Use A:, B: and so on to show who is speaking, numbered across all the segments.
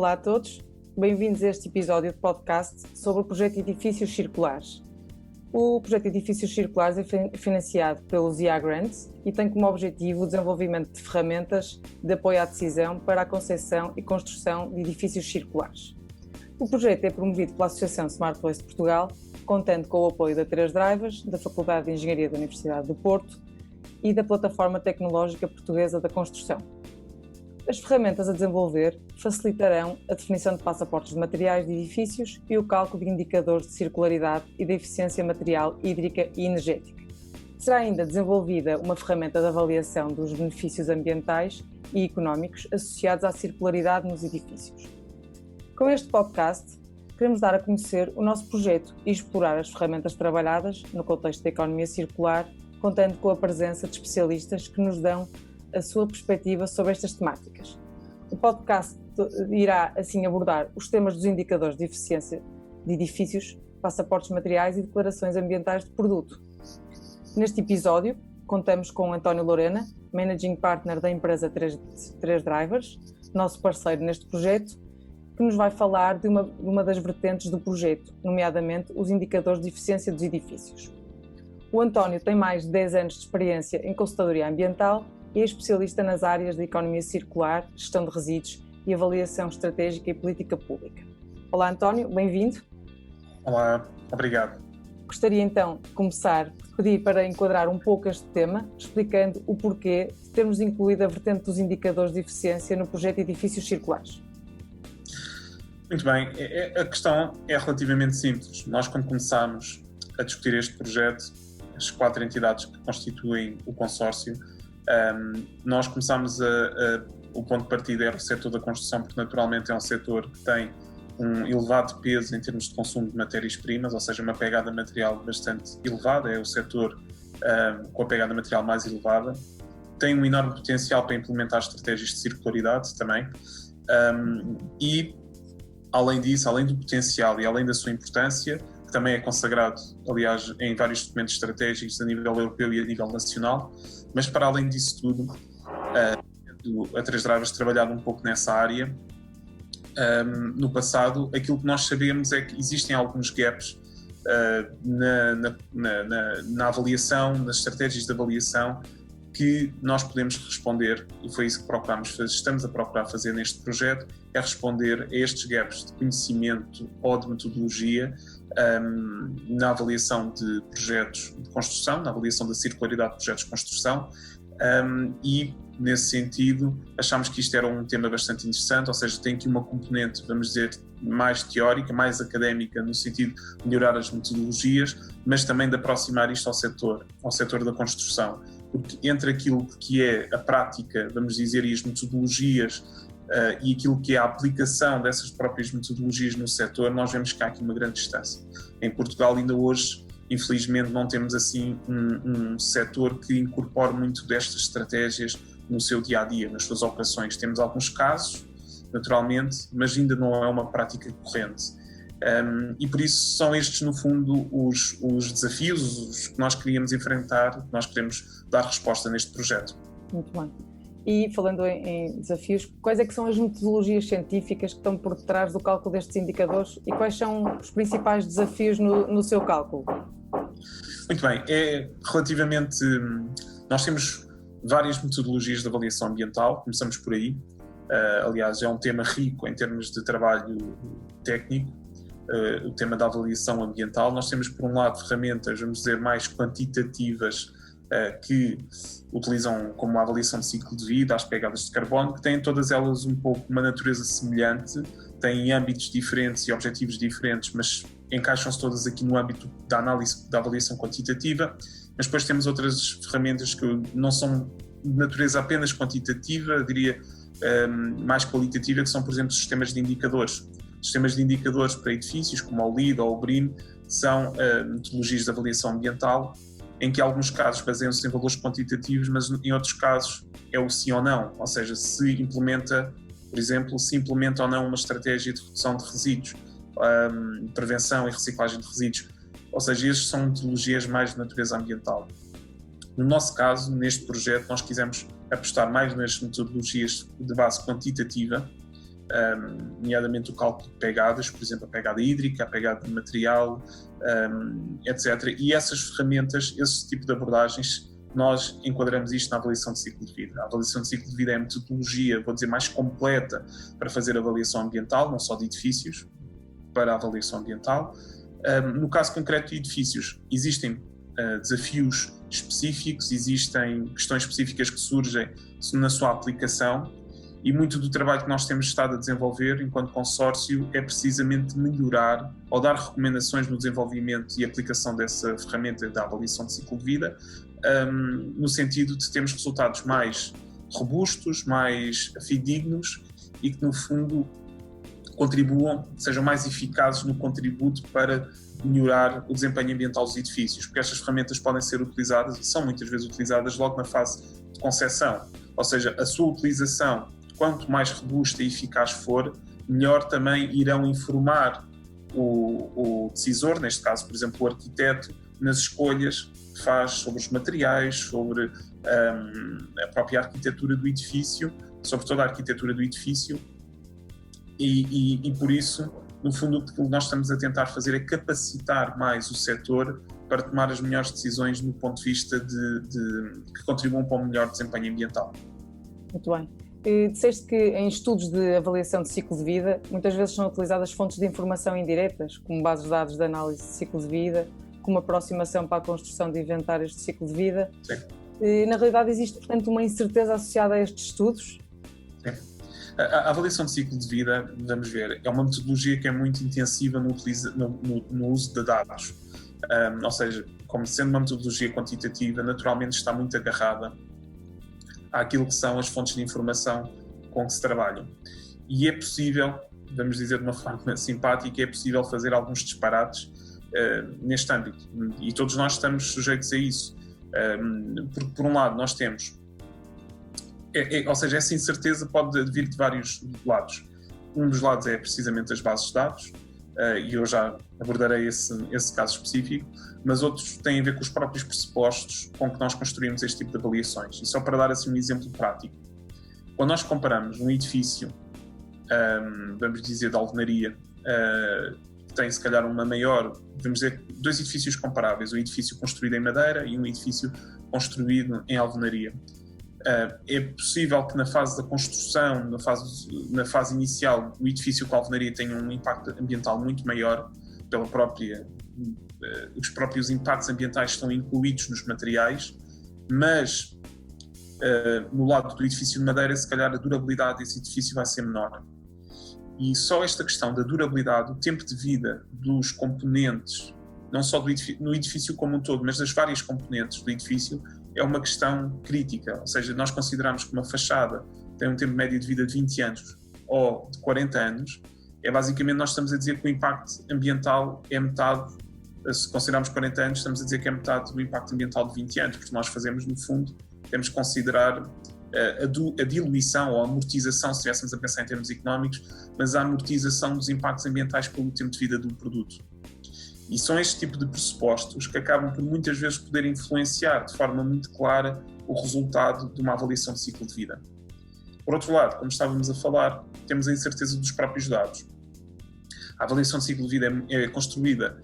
A: Olá a todos, bem-vindos a este episódio de podcast sobre o projeto Edifícios Circulares. O projeto Edifícios Circulares é financiado pelo ZIA Grants e tem como objetivo o desenvolvimento de ferramentas de apoio à decisão para a concepção e construção de edifícios circulares. O projeto é promovido pela Associação Smart Waste Portugal, contando com o apoio da 3 Drivers, da Faculdade de Engenharia da Universidade do Porto e da Plataforma Tecnológica Portuguesa da Construção. As ferramentas a desenvolver facilitarão a definição de passaportes de materiais de edifícios e o cálculo de indicadores de circularidade e de eficiência material, hídrica e energética. Será ainda desenvolvida uma ferramenta de avaliação dos benefícios ambientais e económicos associados à circularidade nos edifícios. Com este podcast, queremos dar a conhecer o nosso projeto e explorar as ferramentas trabalhadas no contexto da economia circular, contando com a presença de especialistas que nos dão a sua perspectiva sobre estas temáticas. O podcast irá, assim, abordar os temas dos indicadores de eficiência de edifícios, passaportes materiais e declarações ambientais de produto. Neste episódio, contamos com António Lorena, Managing Partner da empresa 3 Drivers, nosso parceiro neste projeto, que nos vai falar de uma das vertentes do projeto, nomeadamente os indicadores de eficiência dos edifícios. O António tem mais de 10 anos de experiência em consultadoria ambiental e é especialista nas áreas de economia circular, gestão de resíduos e avaliação estratégica e política pública. Olá António, bem-vindo.
B: Olá, obrigado.
A: Gostaria então de começar por pedir para enquadrar um pouco este tema, explicando o porquê de termos incluído a vertente dos indicadores de eficiência no projeto Edifícios Circulares.
B: Muito bem, a questão é relativamente simples. Nós, quando começámos a discutir este projeto, as 4 entidades que constituem o consórcio, nós começámos o ponto de partida era o setor da construção, porque naturalmente é um setor que tem um elevado peso em termos de consumo de matérias-primas, ou seja, uma pegada material bastante elevada, é o setor com a pegada material mais elevada. Tem um enorme potencial para implementar estratégias de circularidade também, e além disso, além do potencial e além da sua importância, que também é consagrado, aliás, em vários documentos estratégicos a nível europeu e a nível nacional, mas para além disso tudo, a 3 Drivers trabalhado um pouco nessa área. No passado, aquilo que nós sabemos é que existem alguns gaps na avaliação, nas estratégias de avaliação, que nós podemos responder, e foi isso que estamos a procurar fazer neste projeto, é responder a estes gaps de conhecimento ou de metodologia na avaliação de projetos de construção, na avaliação da circularidade de projetos de construção, e nesse sentido achámos que isto era um tema bastante interessante, ou seja, tem aqui uma componente, vamos dizer, mais teórica, mais académica, no sentido de melhorar as metodologias, mas também de aproximar isto ao setor da construção, porque entre aquilo que é a prática, vamos dizer, e as metodologias e aquilo que é a aplicação dessas próprias metodologias no setor, nós vemos que há aqui uma grande distância. Em Portugal ainda hoje, infelizmente, não temos assim um setor que incorpore muito destas estratégias no seu dia-a-dia, nas suas operações. Temos alguns casos, naturalmente, mas ainda não é uma prática corrente. E por isso são estes, no fundo, os desafios os que nós queríamos enfrentar, que nós queremos dar resposta neste projeto.
A: Muito bem. E falando em desafios, quais é que são as metodologias científicas que estão por detrás do cálculo destes indicadores e quais são os principais desafios no seu cálculo?
B: Muito bem, nós temos várias metodologias de avaliação ambiental, começamos por aí. Aliás, é um tema rico em termos de trabalho técnico, o tema da avaliação ambiental. Nós temos, por um lado, ferramentas, vamos dizer, mais quantitativas, que utilizam como a avaliação de ciclo de vida, as pegadas de carbono, que têm todas elas um pouco uma natureza semelhante, têm âmbitos diferentes e objetivos diferentes, mas encaixam-se todas aqui no âmbito da análise da avaliação quantitativa. Mas depois temos outras ferramentas que não são de natureza apenas quantitativa, diria mais qualitativa, que são, por exemplo, sistemas de indicadores. Sistemas de indicadores para edifícios, como o LEED ou o BREEAM, são metodologias de avaliação ambiental, em que em alguns casos baseiam-se em valores quantitativos, mas em outros casos é o sim ou não, ou seja, se implementa, por exemplo, se implementa ou não uma estratégia de redução de resíduos, prevenção e reciclagem de resíduos, ou seja, estas são metodologias mais de natureza ambiental. No nosso caso, neste projeto, nós quisemos apostar mais nas metodologias de base quantitativa, nomeadamente o cálculo de pegadas, por exemplo, a pegada hídrica, a pegada de material, etc. E essas ferramentas, esse tipo de abordagens, nós enquadramos isto na avaliação de ciclo de vida. A avaliação de ciclo de vida é a metodologia, vou dizer, mais completa para fazer avaliação ambiental, não só de edifícios, para a avaliação ambiental. No caso concreto de edifícios, existem desafios específicos, existem questões específicas que surgem na sua aplicação, e muito do trabalho que nós temos estado a desenvolver enquanto consórcio é precisamente melhorar ou dar recomendações no desenvolvimento e aplicação dessa ferramenta da avaliação de ciclo de vida, no sentido de termos resultados mais robustos, mais fidedignos e que, no fundo, contribuam, sejam mais eficazes no contributo para melhorar o desempenho ambiental dos edifícios, porque estas ferramentas podem ser utilizadas e são muitas vezes utilizadas logo na fase de concepção, ou seja, a sua utilização, quanto mais robusta e eficaz for, melhor também irão informar o decisor, neste caso, por exemplo, o arquiteto, nas escolhas que faz sobre os materiais, sobre a própria arquitetura do edifício, sobre toda a arquitetura do edifício, e por isso, no fundo, o que nós estamos a tentar fazer é capacitar mais o setor para tomar as melhores decisões no ponto de vista que contribuam para um melhor desempenho ambiental.
A: Muito bem. Disseste que em estudos de avaliação de ciclo de vida, muitas vezes são utilizadas fontes de informação indiretas, como bases de dados de análise de ciclo de vida, como aproximação para a construção de inventários de ciclo de vida.
B: Sim.
A: Na realidade, existe, portanto, uma incerteza associada a estes estudos?
B: Sim. A avaliação de ciclo de vida, vamos ver, é uma metodologia que é muito intensiva no uso de dados. Ou seja, como sendo uma metodologia quantitativa, naturalmente está muito agarrada àquilo que são as fontes de informação com que se trabalham. E é possível, vamos dizer de uma forma simpática, é possível fazer alguns disparates neste âmbito. E todos nós estamos sujeitos a isso. Porque, por um lado, nós temos... ou seja, essa incerteza pode vir de vários lados. Um dos lados é precisamente as bases de dados, e eu já abordarei esse caso específico, mas outros têm a ver com os próprios pressupostos com que nós construímos este tipo de avaliações. E só para dar assim um exemplo prático, quando nós comparamos um edifício, vamos dizer de alvenaria, que tem se calhar uma maior, vamos dizer, dois edifícios comparáveis, um edifício construído em madeira e um edifício construído em alvenaria. É possível que na fase da construção, na fase inicial, o edifício com alvenaria tenha um impacto ambiental muito maior, os próprios impactos ambientais estão incluídos nos materiais, mas no lado do edifício de madeira, se calhar a durabilidade desse edifício vai ser menor. E só esta questão da durabilidade, o tempo de vida dos componentes, não só no edifício como um todo, mas das várias componentes do edifício, é uma questão crítica. Ou seja, nós consideramos que uma fachada tem um tempo médio de vida de 20 anos ou de 40 anos, basicamente nós estamos a dizer que o impacto ambiental é metade, se considerarmos 40 anos, estamos a dizer que é metade do impacto ambiental de 20 anos, porque nós fazemos, no fundo, temos que considerar a diluição ou a amortização, se estivéssemos a pensar em termos económicos, mas a amortização dos impactos ambientais pelo tempo de vida do produto. E são este tipo de pressupostos que acabam por muitas vezes poder influenciar de forma muito clara o resultado de uma avaliação de ciclo de vida. Por outro lado, como estávamos a falar, temos a incerteza dos próprios dados. A avaliação de ciclo de vida é construída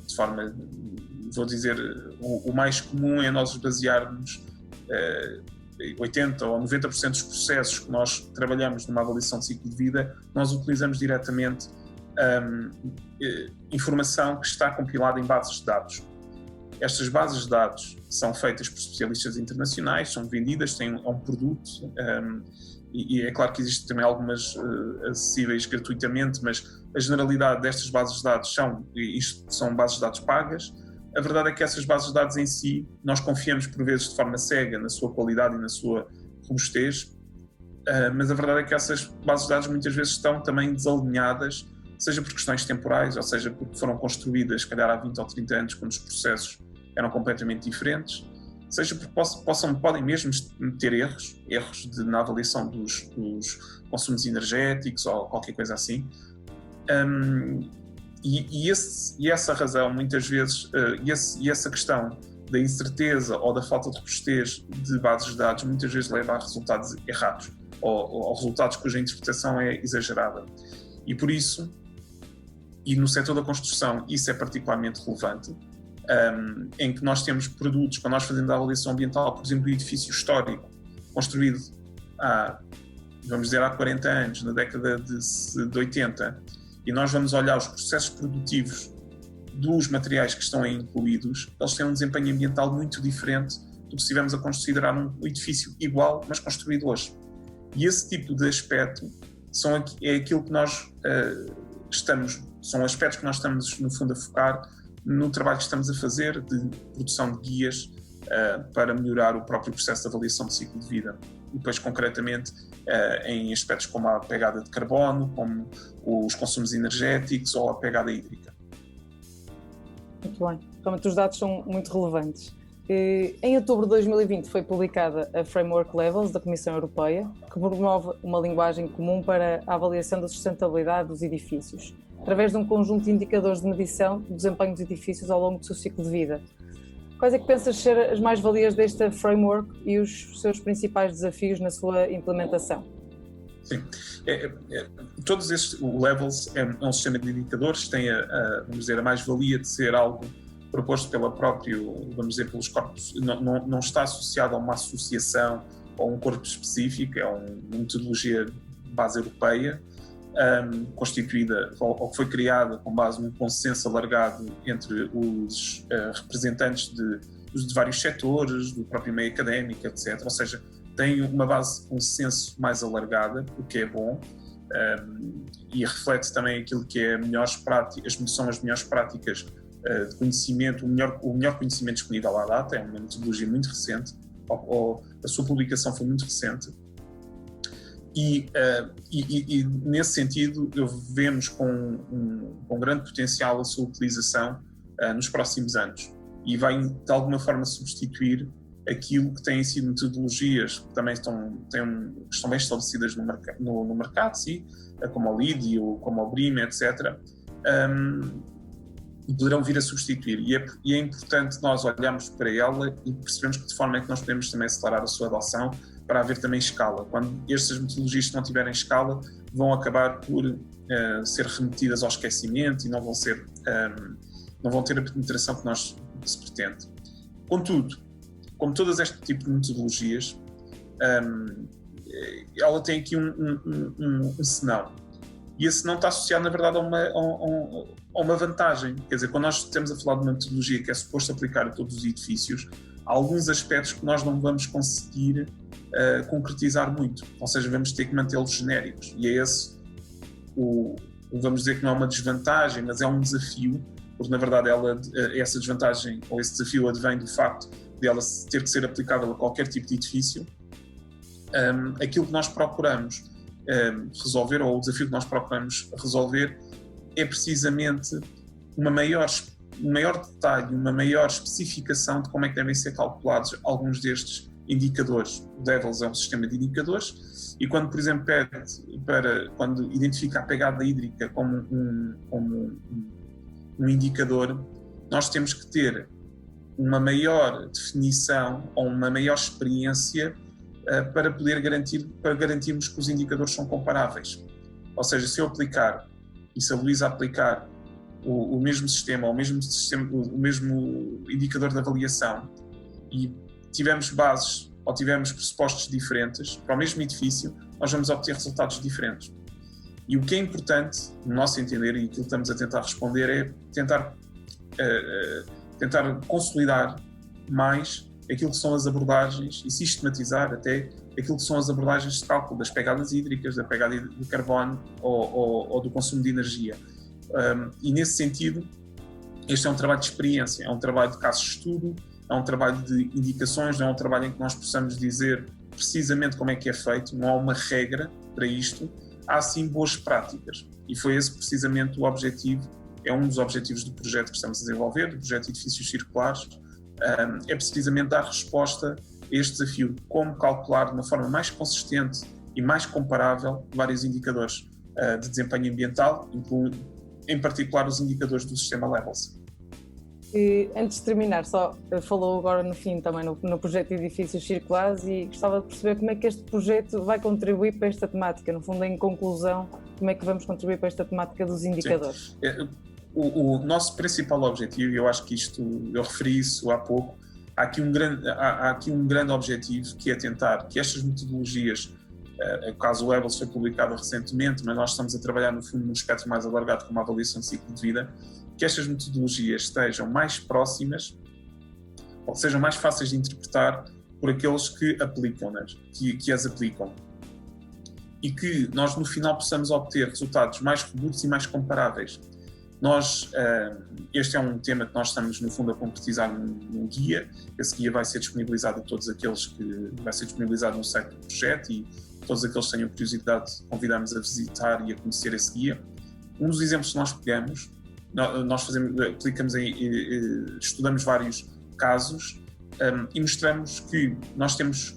B: de forma, vou dizer, o mais comum é nós basearmos 80% ou 90% dos processos que nós trabalhamos numa avaliação de ciclo de vida, nós utilizamos diretamente informação que está compilada em bases de dados. Estas bases de dados são feitas por especialistas internacionais, são vendidas, têm um produto, e é claro que existem também algumas acessíveis gratuitamente, mas a generalidade destas bases de dados são bases de dados pagas. A verdade é que essas bases de dados em si, nós confiamos por vezes de forma cega na sua qualidade e na sua robustez, mas a verdade é que essas bases de dados muitas vezes estão também desalinhadas, seja por questões temporais, ou seja porque foram construídas, se calhar há 20 ou 30 anos, quando os processos eram completamente diferentes, seja porque podem mesmo ter erros na avaliação dos consumos energéticos ou qualquer coisa assim. E essa razão, muitas vezes, e essa questão da incerteza ou da falta de robustez de bases de dados, muitas vezes leva a resultados errados. ou resultados cuja interpretação é exagerada. E por isso, e no setor da construção, isso é particularmente relevante, em que nós temos produtos, quando nós fazemos a avaliação ambiental, por exemplo, um edifício histórico, construído há 40 anos, na década de 80, e nós vamos olhar os processos produtivos dos materiais que estão aí incluídos, eles têm um desempenho ambiental muito diferente do que se estivermos a considerar um edifício igual, mas construído hoje. E esse tipo de aspecto é aquilo que nós são aspectos que nós estamos, no fundo, a focar no trabalho que estamos a fazer de produção de guias para melhorar o próprio processo de avaliação de ciclo de vida. E depois, concretamente, em aspectos como a pegada de carbono, como os consumos energéticos ou a pegada hídrica.
A: Muito bem. Realmente os dados são muito relevantes. Em outubro de 2020 foi publicada a Framework Levels da Comissão Europeia, que promove uma linguagem comum para a avaliação da sustentabilidade dos edifícios, através de um conjunto de indicadores de medição do desempenho dos edifícios ao longo do seu ciclo de vida. Quais é que pensas ser as mais-valias desta framework e os seus principais desafios na sua implementação?
B: Sim, todos estes, o Levels é um sistema de indicadores, tem vamos dizer, a mais-valia de ser algo proposto vamos dizer, pelos corpos, não está associado a uma associação ou um corpo específico, é uma metodologia de base europeia, constituída, ou que foi criada com base num consenso alargado entre os representantes de vários setores, do próprio meio académico, etc. Ou seja, tem uma base de consenso mais alargada, o que é bom, e reflete também aquilo que é são as melhores práticas de conhecimento, o melhor conhecimento disponível à data. É uma metodologia muito recente, a sua publicação foi muito recente, e nesse sentido vemos com grande potencial a sua utilização nos próximos anos, e vai de alguma forma substituir aquilo que têm sido metodologias que também estão bem estabelecidas no mercado, sim, como o LEED ou como o BREEAM, etc., e poderão vir a substituir. E é importante nós olharmos para ela e percebermos que de forma é que nós podemos também acelerar a sua adoção para haver também escala. Quando estas metodologias não tiverem escala, vão acabar por ser remetidas ao esquecimento e não vão ter a penetração que se pretende. Contudo, como todas este tipo de metodologias, ela tem aqui um senão. E esse senão está associado, na verdade, a uma vantagem. Quer dizer, quando nós estamos a falar de uma metodologia que é suposto aplicar a todos os edifícios, há alguns aspectos que nós não vamos conseguir concretizar muito. Ou seja, vamos ter que mantê-los genéricos. E é esse vamos dizer que não é uma desvantagem, mas é um desafio, porque, na verdade, essa desvantagem ou esse desafio advém do facto de ela ter que ser aplicável a qualquer tipo de edifício. Aquilo que nós procuramos resolver, ou o desafio que nós procuramos resolver, é precisamente um maior detalhe, uma maior especificação de como é que devem ser calculados alguns destes indicadores. O Levels é um sistema de indicadores, e quando, por exemplo, quando identifica a pegada hídrica como um indicador, nós temos que ter uma maior definição ou uma maior experiência para garantirmos que os indicadores são comparáveis. Ou seja, se eu aplicar, e se a Luísa aplicar o mesmo sistema, o mesmo indicador de avaliação, e tivermos bases ou tivermos pressupostos diferentes para o mesmo edifício, nós vamos obter resultados diferentes. E o que é importante, no nosso entender, e aquilo que estamos a tentar responder, é tentar consolidar mais aquilo que são as abordagens e sistematizar até aquilo que são as abordagens de cálculo das pegadas hídricas, da pegada de carbono ou do consumo de energia. E nesse sentido, este é um trabalho de experiência, é um trabalho de caso de estudo, é um trabalho de indicações, não é um trabalho em que nós possamos dizer precisamente como é que é feito, não há uma regra para isto, há sim boas práticas. E foi esse precisamente o objetivo, é um dos objetivos do projeto que estamos a desenvolver, do projeto de Edifícios Circulares, é precisamente dar resposta a este desafio, como calcular de uma forma mais consistente e mais comparável vários indicadores de desempenho ambiental, incluindo em particular os indicadores do sistema Levels.
A: E, antes de terminar, só falou agora no fim também no projeto de edifícios circulares e gostava de perceber como é que este projeto vai contribuir para esta temática. No fundo, em conclusão, como é que vamos contribuir para esta temática dos indicadores?
B: Sim. O nosso principal objetivo, eu acho que eu referi isso há pouco, há aqui um grande objetivo, que é tentar que estas metodologias, o caso Webels foi publicado recentemente, mas nós estamos a trabalhar no fundo num espectro mais alargado como a avaliação de ciclo de vida, que estas metodologias estejam mais próximas, ou sejam mais fáceis de interpretar por aqueles que aplicam-nas, que as aplicam. E que nós no final possamos obter resultados mais robustos e mais comparáveis. Este é um tema que nós estamos no fundo a concretizar num guia. Esse guia vai ser disponibilizado a todos aqueles que vai ser disponibilizado no site do projeto, e todos aqueles que tenham curiosidade convidamos a visitar e a conhecer esse guia. Um dos exemplos que nós pegamos, nós estudamos vários casos e mostramos que nós temos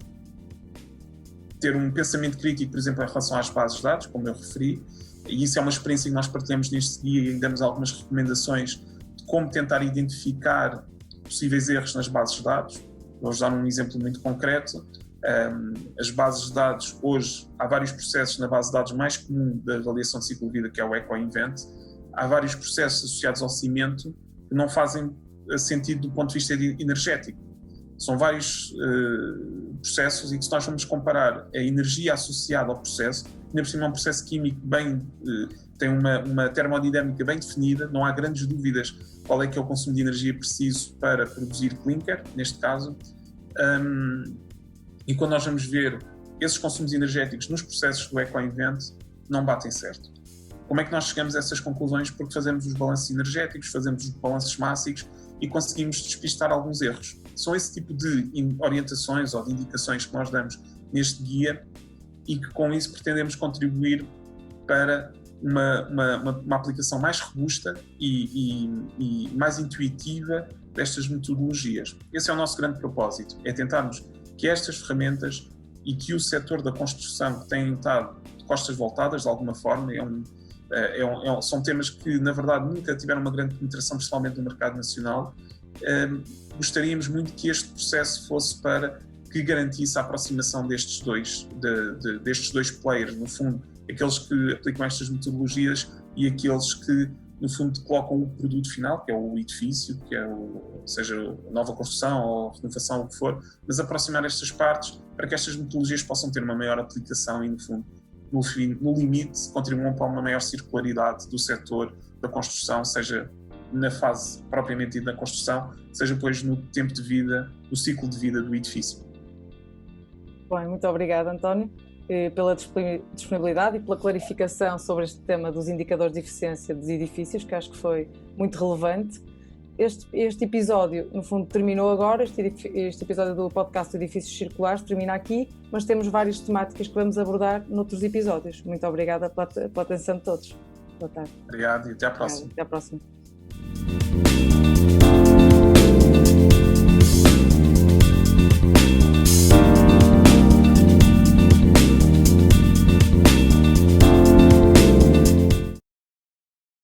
B: ter um pensamento crítico, por exemplo, em relação às bases de dados, como eu referi, e isso é uma experiência que nós partilhamos neste guia e damos algumas recomendações de como tentar identificar possíveis erros nas bases de dados. Vou dar um exemplo muito concreto. As bases de dados, hoje, há vários processos na base de dados mais comum da avaliação de ciclo de vida, que é o EcoInvent. Há vários processos associados ao cimento que não fazem sentido do ponto de vista energético. São vários processos, e que se nós vamos comparar a energia associada ao processo, ainda por cima é um processo químico tem uma termodinâmica bem definida, não há grandes dúvidas qual é que é o consumo de energia preciso para produzir clinker, neste caso, e quando nós vamos ver esses consumos energéticos nos processos do EcoInvent, não batem certo. Como é que nós chegamos a essas conclusões? Porque fazemos os balanços energéticos, fazemos os balanços mássicos e conseguimos despistar alguns erros. São esse tipo de orientações ou de indicações que nós damos neste guia, e que com isso pretendemos contribuir para uma aplicação mais robusta e mais intuitiva destas metodologias. Esse é o nosso grande propósito, é tentarmos que estas ferramentas e que o setor da construção, que tem estado de costas voltadas de alguma forma, são temas que na verdade nunca tiveram uma grande penetração, principalmente no mercado nacional. Gostaríamos muito que este processo fosse para que garantisse a aproximação destes dois players, no fundo, aqueles que aplicam estas metodologias e aqueles que, no fundo, colocam o produto final, que é o edifício, seja a nova construção ou renovação, o que for, mas aproximar estas partes para que estas metodologias possam ter uma maior aplicação e, no fundo, no limite, contribuam para uma maior circularidade do setor da construção, seja na fase propriamente dita da construção, seja depois no tempo de vida, no ciclo de vida do edifício.
A: Bem, muito obrigada, António, pela disponibilidade e pela clarificação sobre este tema dos indicadores de eficiência dos edifícios, que acho que foi muito relevante. Este episódio, no fundo, terminou agora, este episódio do podcast Edifícios Circulares termina aqui, mas temos várias temáticas que vamos abordar noutros episódios. Muito obrigada pela atenção de todos. Boa tarde.
B: Obrigado e até à próxima.
A: Até à próxima.